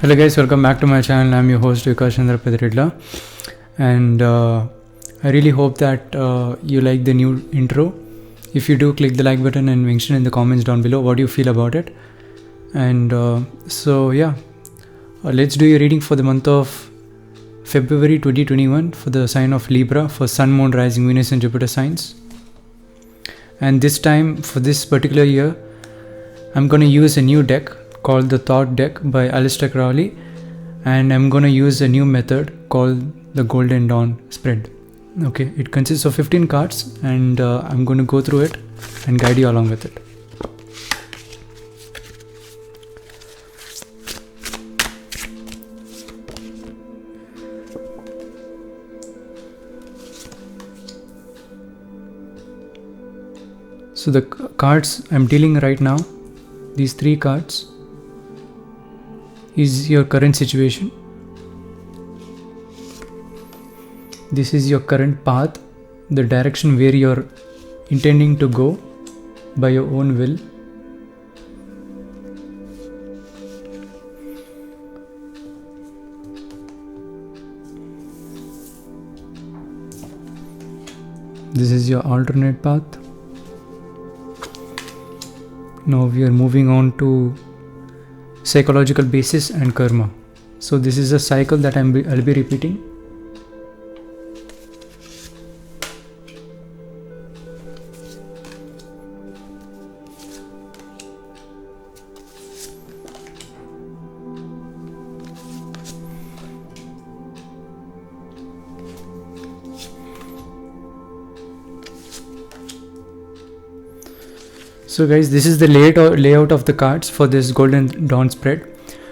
Hello guys, welcome back to my channel. I'm your host Vikas Chandra Pedredla, and I really hope that you like the new intro. If you do, click the like button and mention in the comments down below what you feel about it. And let's do your reading for the month of February 2021 for the sign of Libra for Sun, Moon, Rising, Venus and Jupiter signs. And this time for this particular year, I'm going to use a new deck called the Thought Deck by Aleister Crowley, and I'm going to use a new method called the Golden Dawn Spread. Okay, it consists of 15 cards, and I'm going to go through it and guide you along with it. So the cards I'm dealing right now, these 3 cards, is your current situation. This is your current path, the direction where you're intending to go by your own will. This is your alternate path. Now we are moving on to psychological basis and karma. So this is a cycle that I'll be repeating. So guys, this is the layout of the cards for this Golden Dawn Spread.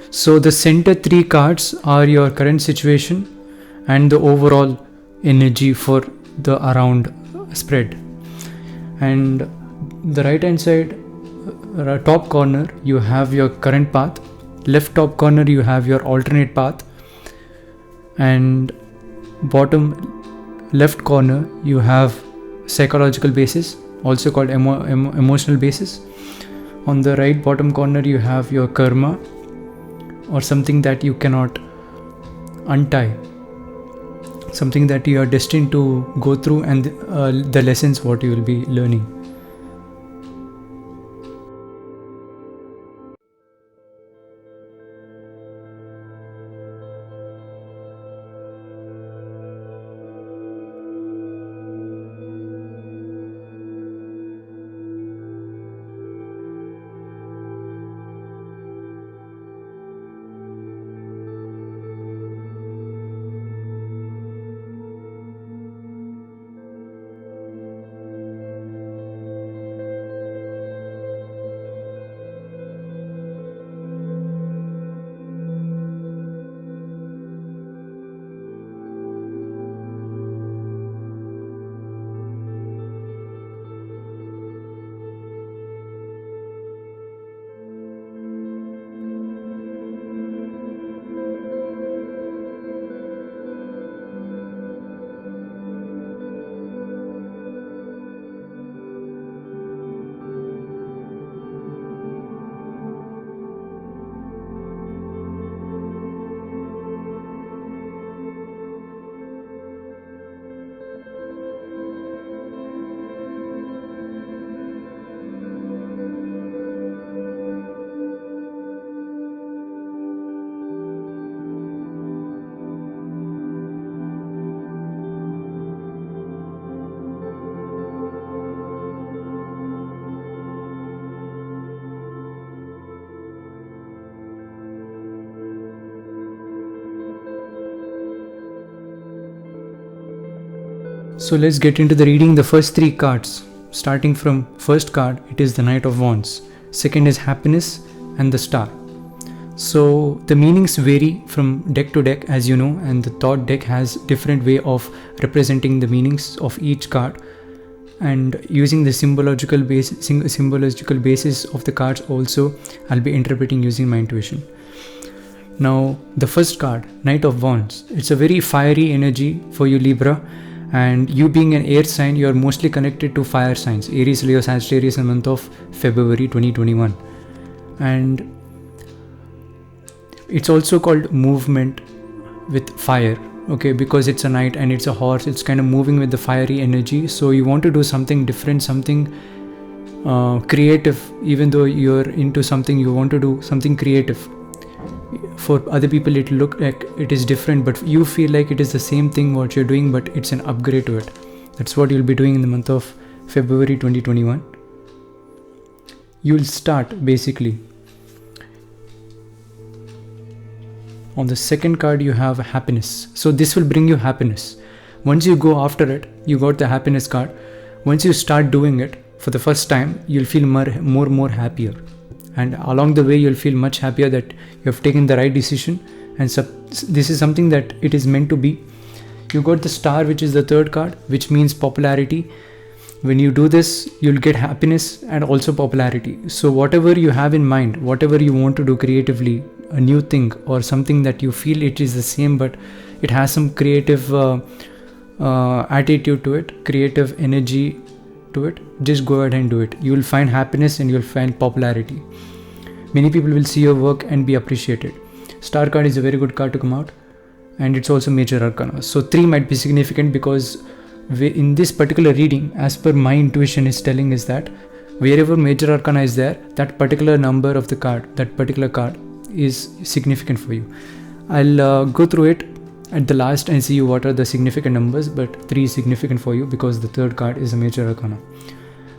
So the center 3 cards are your current situation and the overall energy for the around spread. And the right hand side, top corner, you have your current path. Left top corner, you have your alternate path. And bottom left corner, you have psychological basis, also called emotional basis. On the right bottom corner, you have your karma, or something that you cannot untie, something that you are destined to go through, and the lessons what you will be learning. So let's get into the reading the first 3 cards. Starting from first card, it is the Knight of Wands. Second is Happiness and the Star. So the meanings vary from deck to deck, as you know, and the Thought Deck has different way of representing the meanings of each card, and using the symbological basis of the cards also, I'll be interpreting using my intuition. Now the first card, Knight of Wands, it's a very fiery energy for you, Libra. And you being an air sign, you are mostly connected to fire signs, Aries, Leo, Sagittarius in the month of February 2021. And It's also called movement with fire, okay, because it's a knight and it's a horse. It's kind of moving with the fiery energy. So you want to do something different, something creative. Even though you're into something, you want to do something creative. For other people it look like it is different, but you feel like it is the same thing what you're doing, but it's an upgrade to it. That's what you'll be doing in the month of February 2021. You'll start basically. On the second card you have happiness. So this will bring you happiness. Once you go after it, you got the happiness card. Once you start doing it for the first time, you'll feel more happier. And along the way, you'll feel much happier that you have taken the right decision. And this is something that it is meant to be. You got the star, which is the third card, which means popularity. When you do this, you'll get happiness and also popularity. So whatever you have in mind, whatever you want to do creatively, a new thing or something that you feel it is the same, but it has some creative attitude to it, creative energy to it, just go ahead and do it. You will find happiness and you'll find popularity. Many people will see your work and be appreciated. Star card is a very good card to come out, and it's also major arcana. So 3 might be significant because in this particular reading, as per my intuition is telling, is that wherever major arcana is there, that particular number of the card, that particular card is significant for you. I'll go through it at the last and see what are the significant numbers, but 3 is significant for you because the third card is a major arcana.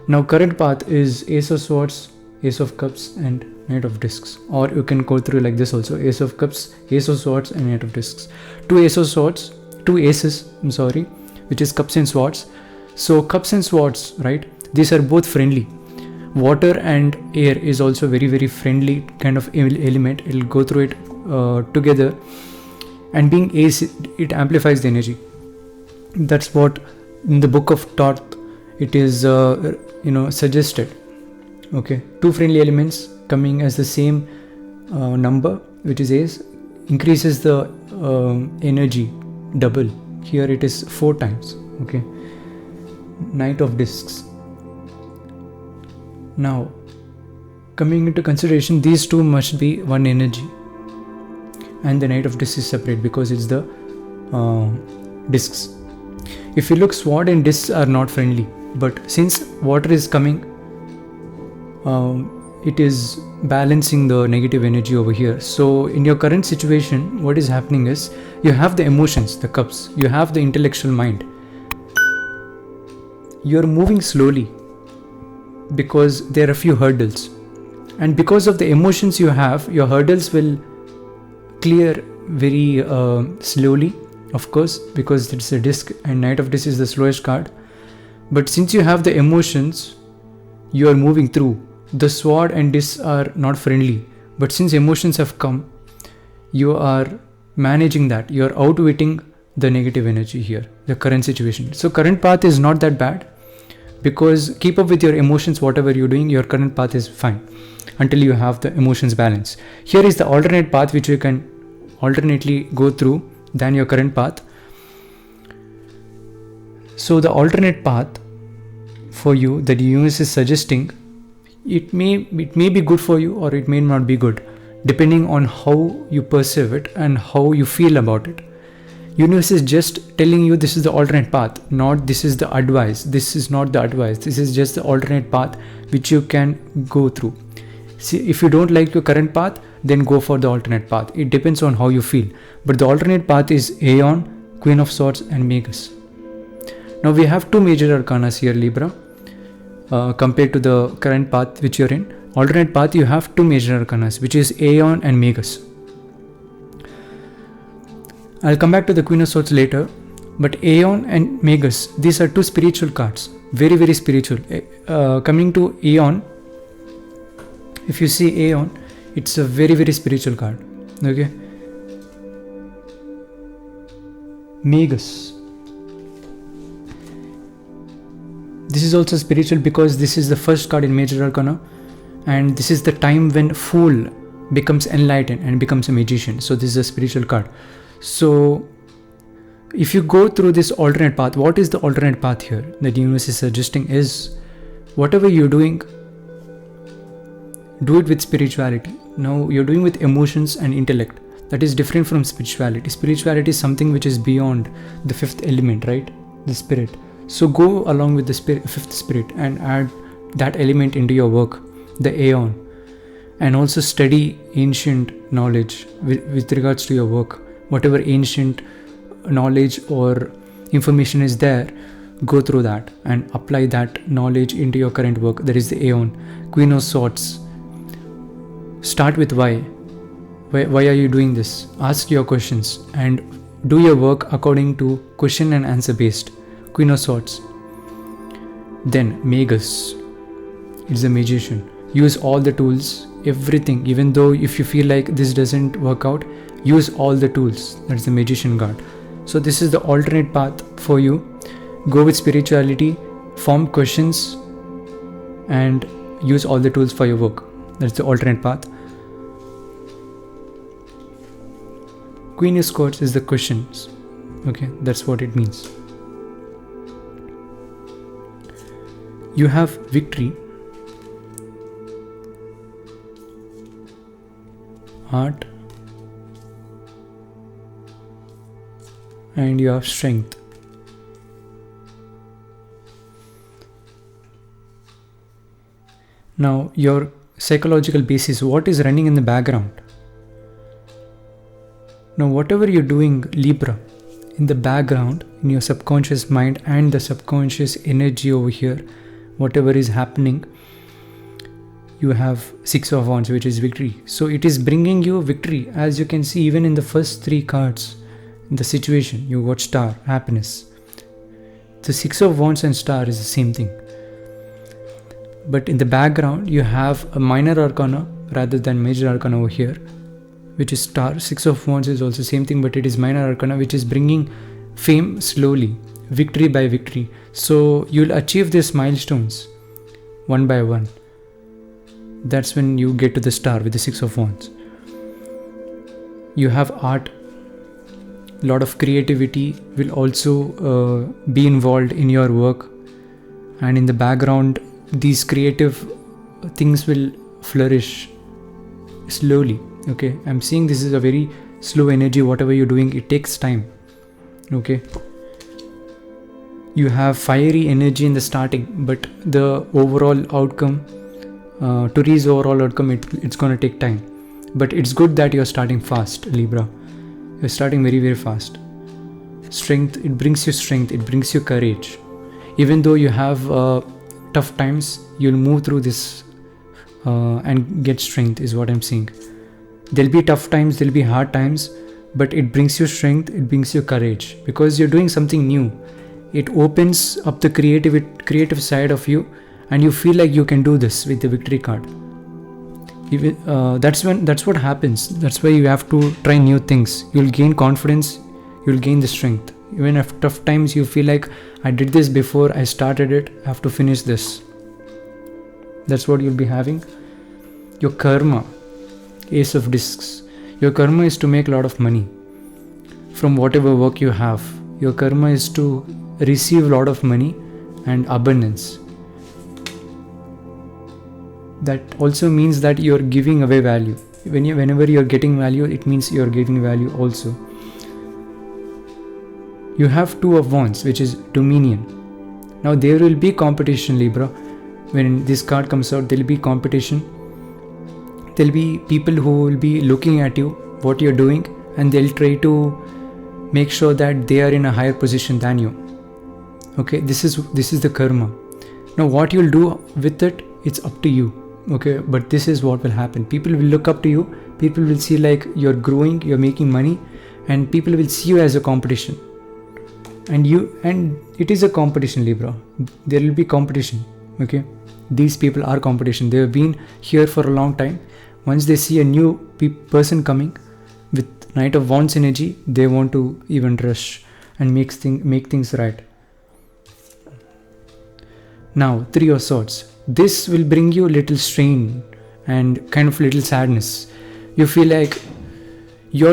Now current path is Ace of Swords, Ace of Cups and Knight of Discs, or you can go through like this also: Ace of Cups, Ace of Swords and Knight of Discs. 2 Ace of Swords, 2 aces, which is Cups and Swords. So Cups and Swords, right, these are both friendly. Water and air is also very friendly kind of element. It'll go through it together, and being ace, it amplifies the energy. That's what in the book of Thoth it is suggested. Okay, 2 friendly elements coming as the same number, which is ace, increases the energy double. Here it is 4 times. Okay, Knight of Discs. Now coming into consideration, these 2 must be one energy, and the Knight of Discs is separate because it's the discs. If you look, sword and discs are not friendly, but since water is coming, it is balancing the negative energy over here. So in your current situation, what is happening is you have the emotions, the cups, you have the intellectual mind. You're moving slowly because there are a few hurdles, and because of the emotions you have, your hurdles will clear very slowly, of course, because it's a disc and Knight of Discs is the slowest card. But since you have the emotions, you are moving through. The sword and discs are not friendly, but since emotions have come, you are managing that. You are outwitting the negative energy here, the current situation. So current path is not that bad, because keep up with your emotions. Whatever you're doing, your current path is fine until you have the emotions balance. Here is the alternate path which you can alternately go through than your current path. So the alternate path for you that the universe is suggesting, it may be good for you or it may not be good, depending on how you perceive it and how you feel about it. Universe is just telling you this is the alternate path, not this is the advice. This is not the advice. This is just the alternate path which you can go through. See, if you don't like your current path, then go for the alternate path. It depends on how you feel. But the alternate path is Aeon, Queen of Swords and Magus. Now we have 2 major arcanas here, Libra. Compared to the current path which you're in, alternate path you have 2 major arcanas, which is Aeon and Magus. I'll come back to the Queen of Swords later, but Aeon and Magus, these are 2 spiritual cards, very spiritual. Coming to Aeon, if you see Aeon, it's a very spiritual card. Okay, Magus, this is also spiritual because this is the first card in major arcana, and this is the time when fool becomes enlightened and becomes a magician. So this is a spiritual card. So if you go through this alternate path, what is the alternate path here that the universe is suggesting is, whatever you're doing, do it with spirituality. Now you're doing with emotions and intellect. That is different from spirituality. Spirituality is something which is beyond the fifth element, right? The spirit. So go along with the fifth spirit and add that element into your work, the aeon, and also study ancient knowledge with regards to your work. Whatever ancient knowledge or information is there, go through that and apply that knowledge into your current work. That is the aeon. Queen of Swords. Start with why. Why are you doing this? Ask your questions and do your work according to question and answer based. Queen of Swords. Then Magus. It's a magician. Use all the tools, everything. Even though if you feel like this doesn't work out, use all the tools. That's the magician card. So this is the alternate path for you. Go with spirituality, form questions, and use all the tools for your work. That's the alternate path. Queen of Swords is the questions. Okay, that's what it means. You have victory, heart, and you have strength. Now your psychological basis, what is running in the background? Now whatever you're doing, Libra, in the background, in your subconscious mind and the subconscious energy over here, whatever is happening, you have Six of Wands, which is victory. So it is bringing you victory. As you can see, even in the first three cards, in the situation, you got Star, happiness. The Six of Wands and Star is the same thing. But in the background, you have a minor arcana rather than major arcana over here, which is Star. Six of Wands is also same thing, but it is minor arcana, which is bringing fame slowly, victory by victory. So you'll achieve these milestones one by one. That's when you get to the Star with the Six of Wands. You have art. A lot of creativity will also be involved in your work, and in the background these creative things will flourish slowly. Okay, I'm seeing this is a very slow energy. Whatever you're doing, it takes time. Okay, you have fiery energy in the starting, but the overall outcome, to reach overall outcome, it's gonna take time. But it's good that you're starting fast, Libra. You're starting very, very fast. Strength, it brings you strength, it brings you courage. Even though you have tough times, you'll move through this and get strength, is what I'm seeing. There'll be tough times, there'll be hard times, but it brings you strength, it brings you courage, because you're doing something new. It opens up the creative side of you, and you feel like you can do this with the victory card. Even that's what happens. That's why you have to try new things. You'll gain confidence, you'll gain the strength. Even after tough times, you feel like, I did this before, I started it, I have to finish this. That's what you'll be having. Your karma, Ace of Discs. Your karma is to make a lot of money from whatever work you have. Your karma is to receive a lot of money and abundance. That also means that you're giving away value. Whenever you're getting value, it means you're giving value also. You have Two of Wands, which is Dominion. Now there will be competition, Libra. When this card comes out, there will be competition. There will be people who will be looking at you, what you're doing, and they'll try to make sure that they are in a higher position than you. Okay, this is the karma. Now what you'll do with it, it's up to you. Okay, but this is what will happen. People will look up to you. People will see like you're growing, you're making money, and people will see you as a competition. And it is a competition, Libra. There will be competition. Okay, these people are competition. They have been here for a long time. Once they see a new person coming with Knight of Wands energy, they want to even rush and make things right. Now, Three of Swords. This will bring you a little strain and kind of little sadness. You feel like you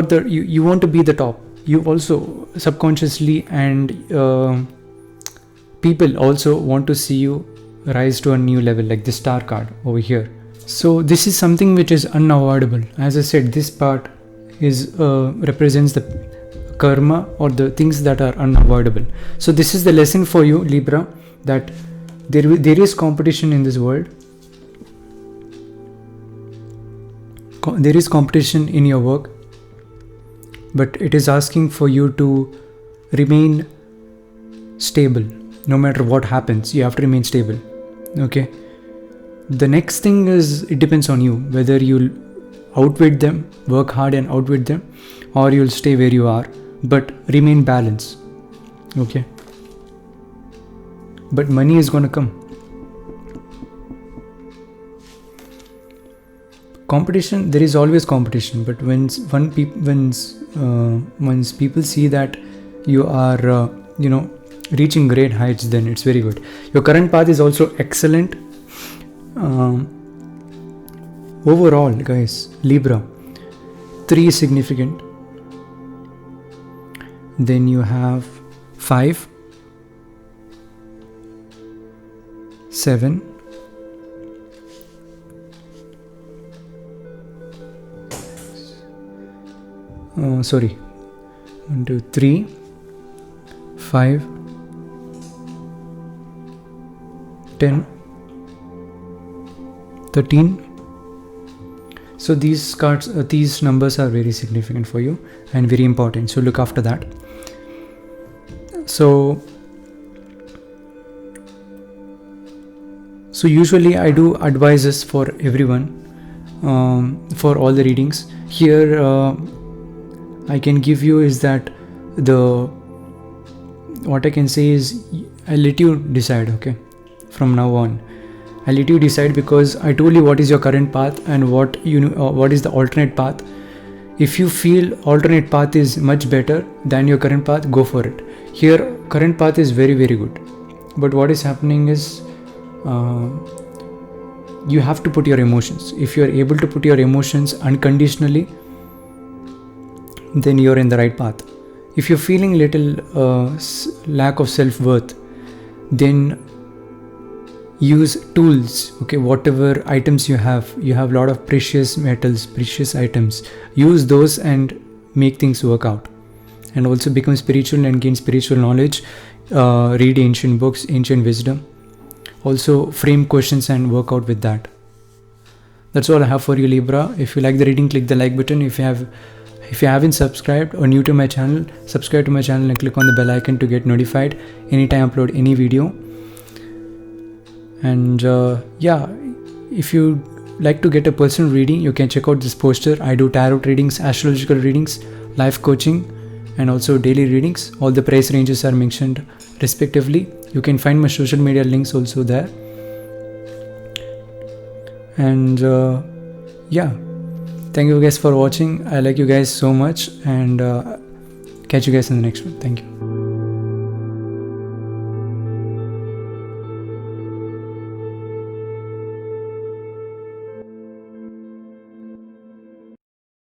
want to be the top. You also subconsciously, and people also want to see you rise to a new level, like the Star card over here. So this is something which is unavoidable. As I said, this part is represents the karma or the things that are unavoidable. So this is the lesson for you, Libra, that there is competition in this world. There is competition in your work, but it is asking for you to remain stable. No matter what happens, you have to remain stable. Okay. The next thing is, it depends on you whether you'll outwit them, work hard and outwit them, or you'll stay where you are, but remain balanced. Okay. But money is gonna come. Competition, there is always competition, but once people see that you are reaching great heights, then it's very good. Your current path is also excellent. Overall, guys, Libra, 3 is significant. Then you have 5, 7, 1, 2, 3, 5, 10, 13. So these cards, these numbers are very significant for you and very important. So look after that. So usually I do advices for everyone, for all the readings. Here I can give you is that what I can say is, I'll let you decide. Okay, from now on I'll let you decide, because I told you what is your current path and what is the alternate path. If you feel alternate path is much better than your current path, go for it. Here current path is very, very good, but what is happening is you have to put your emotions. If you are able to put your emotions unconditionally, then you're in the right path. If you're feeling little lack of self-worth, then use tools. Okay, whatever items you have a lot of precious metals, precious items, use those and make things work out. And also become spiritual and gain spiritual knowledge. Read ancient books, ancient wisdom. Also frame questions and work out with that. That's all I have for you, Libra. If you like the reading, click the like button. If you haven't subscribed or new to my channel, subscribe to my channel and click on the bell icon to get notified anytime I upload any video. And if you like to get a personal reading, you can check out this poster. I do tarot readings, astrological readings, life coaching, and also daily readings. All the price ranges are mentioned respectively. You can find my social media links also there. And thank you guys for watching. I like you guys so much, and catch you guys in the next one. Thank you.